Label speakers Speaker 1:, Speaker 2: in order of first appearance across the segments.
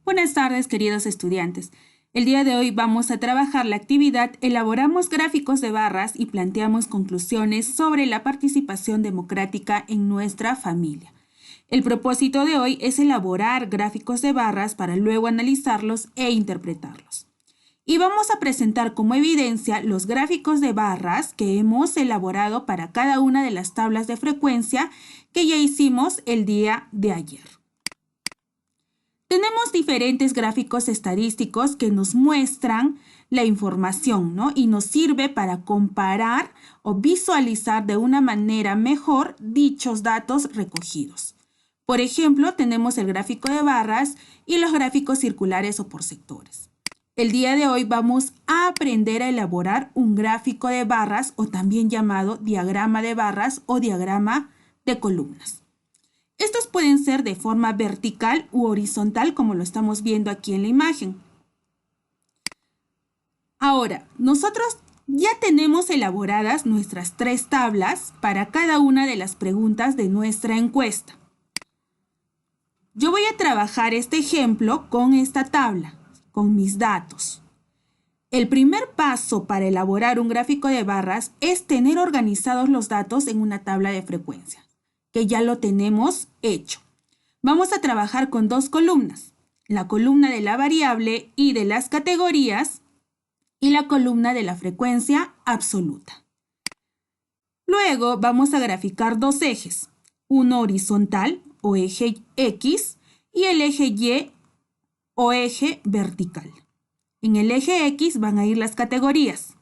Speaker 1: Buenas tardes, queridos estudiantes. El día de hoy vamos a trabajar la actividad Elaboramos gráficos de barras y planteamos conclusiones sobre la participación democrática en nuestra familia. El propósito de hoy es elaborar gráficos de barras para luego analizarlos e interpretarlos. Y vamos a presentar como evidencia los gráficos de barras que hemos elaborado para cada una de las tablas de frecuencia que ya hicimos el día de ayer. Tenemos diferentes gráficos estadísticos que nos muestran la información, ¿no? Y nos sirve para comparar o visualizar de una manera mejor dichos datos recogidos. Por ejemplo, tenemos el gráfico de barras y los gráficos circulares o por sectores. El día de hoy vamos a aprender a elaborar un gráfico de barras o también llamado diagrama de barras o diagrama de columnas. Estos pueden ser de forma vertical u horizontal, como lo estamos viendo aquí en la imagen. Ahora, nosotros ya tenemos elaboradas nuestras 3 tablas para cada una de las preguntas de nuestra encuesta. Yo voy a trabajar este ejemplo con esta tabla, con mis datos. El primer paso para elaborar un gráfico de barras es tener organizados los datos en una tabla de frecuencia, que ya lo tenemos hecho. Vamos a trabajar con 2 columnas, la columna de la variable y de las categorías y la columna de la frecuencia absoluta. Luego vamos a graficar 2 ejes, uno horizontal o eje X y el eje Y o eje vertical. En el eje X van a ir las categorías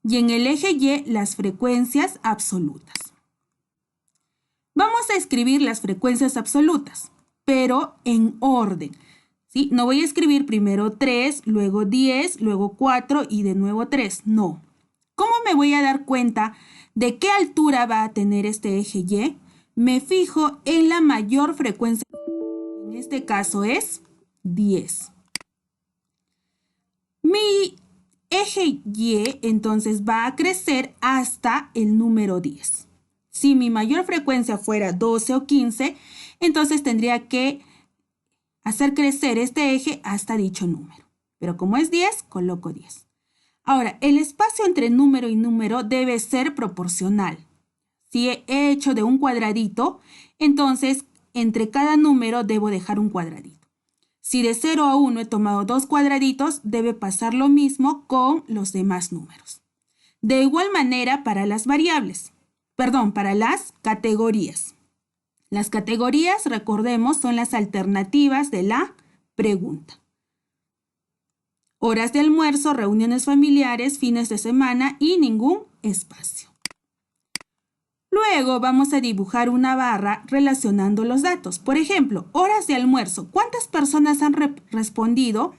Speaker 1: y en el eje Y las frecuencias absolutas. Vamos a escribir las frecuencias absolutas, pero en orden, ¿sí? No voy a escribir primero 3, luego 10, luego 4 y de nuevo 3. No. ¿Cómo me voy a dar cuenta de qué altura va a tener este eje Y? Me fijo en la mayor frecuencia. En este caso es 10. Mi eje Y entonces va a crecer hasta el número 10. Si mi mayor frecuencia fuera 12 o 15, entonces tendría que hacer crecer este eje hasta dicho número. Pero como es 10, coloco 10. Ahora, el espacio entre número y número debe ser proporcional. Si he hecho de un cuadradito, entonces entre cada número debo dejar un cuadradito. Si de 0 a 1 he tomado 2 cuadraditos, debe pasar lo mismo con los demás números. De igual manera para las variables. Para las categorías. Las categorías, recordemos, son las alternativas de la pregunta. Horas de almuerzo, reuniones familiares, fines de semana y ningún espacio. Luego vamos a dibujar una barra relacionando los datos. Por ejemplo, horas de almuerzo. ¿Cuántas personas han respondido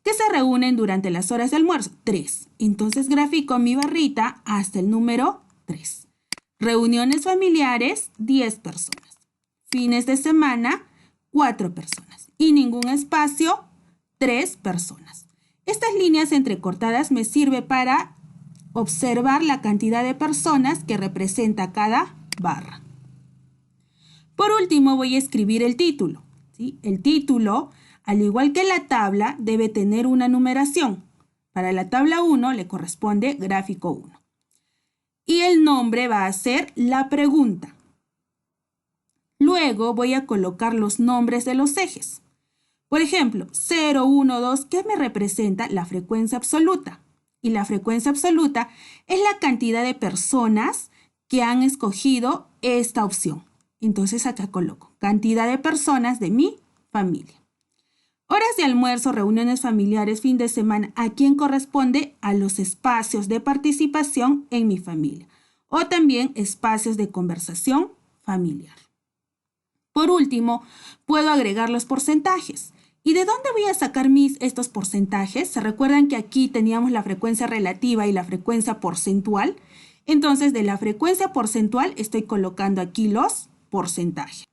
Speaker 1: que se reúnen durante las horas de almuerzo? 3. Entonces grafico mi barrita hasta el número 3. Reuniones familiares, 10 personas. Fines de semana, 4 personas. Y ningún espacio, 3 personas. Estas líneas entrecortadas me sirven para observar la cantidad de personas que representa cada barra. Por último, voy a escribir el título, ¿sí? El título, al igual que la tabla, debe tener una numeración. Para la tabla 1 le corresponde gráfico 1. Y el nombre va a ser la pregunta. Luego voy a colocar los nombres de los ejes. Por ejemplo, 0, 1, 2, ¿qué me representa? La frecuencia absoluta. Y la frecuencia absoluta es la cantidad de personas que han escogido esta opción. Entonces acá coloco cantidad de personas de mi familia. Horas de almuerzo, reuniones familiares, fin de semana, ¿a quién corresponde? A los espacios de participación en mi familia o también espacios de conversación familiar. Por último, puedo agregar los porcentajes. ¿Y de dónde voy a sacar estos porcentajes? ¿Se recuerdan que aquí teníamos la frecuencia relativa y la frecuencia porcentual? Entonces, de la frecuencia porcentual estoy colocando aquí los porcentajes.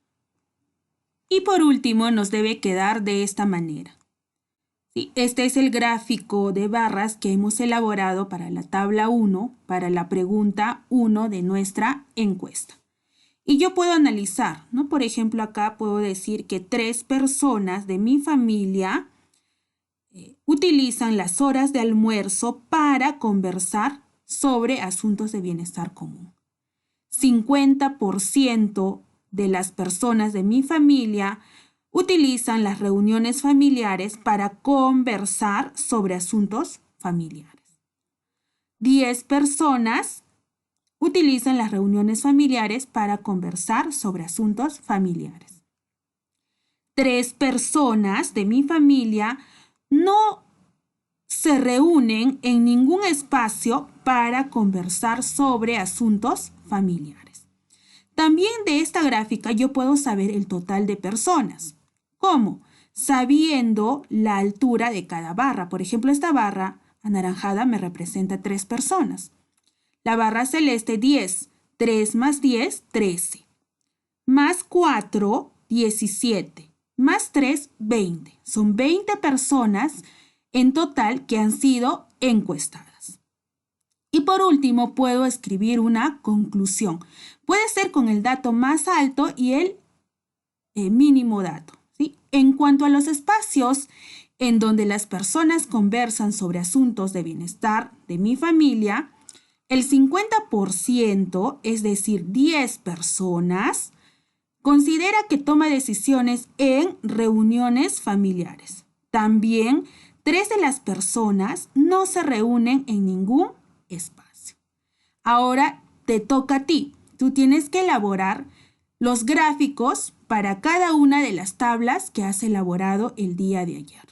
Speaker 1: Y por último, nos debe quedar de esta manera. ¿Sí? Este es el gráfico de barras que hemos elaborado para la tabla 1, para la pregunta 1 de nuestra encuesta. Y yo puedo analizar, ¿no? Por ejemplo, acá puedo decir que 3 personas de mi familia utilizan las horas de almuerzo para conversar sobre asuntos de bienestar común. 50% de las personas de mi familia utilizan las reuniones familiares para conversar sobre asuntos familiares. 10 personas utilizan las reuniones familiares para conversar sobre asuntos familiares. 3 personas de mi familia no se reúnen en ningún espacio para conversar sobre asuntos familiares. También de esta gráfica yo puedo saber el total de personas. ¿Cómo? Sabiendo la altura de cada barra. Por ejemplo, esta barra anaranjada me representa 3 personas. La barra celeste 10. 3 más 10, 13. Más 4, 17. Más 3, 20. Son 20 personas en total que han sido encuestadas. Y por último, puedo escribir una conclusión. Puede ser con el dato más alto y el mínimo dato, ¿sí? En cuanto a los espacios en donde las personas conversan sobre asuntos de bienestar de mi familia, el 50%, es decir, 10 personas, considera que toma decisiones en reuniones familiares. También 3 de las personas no se reúnen en ningún espacio. Ahora te toca a ti. Tú tienes que elaborar los gráficos para cada una de las tablas que has elaborado el día de ayer.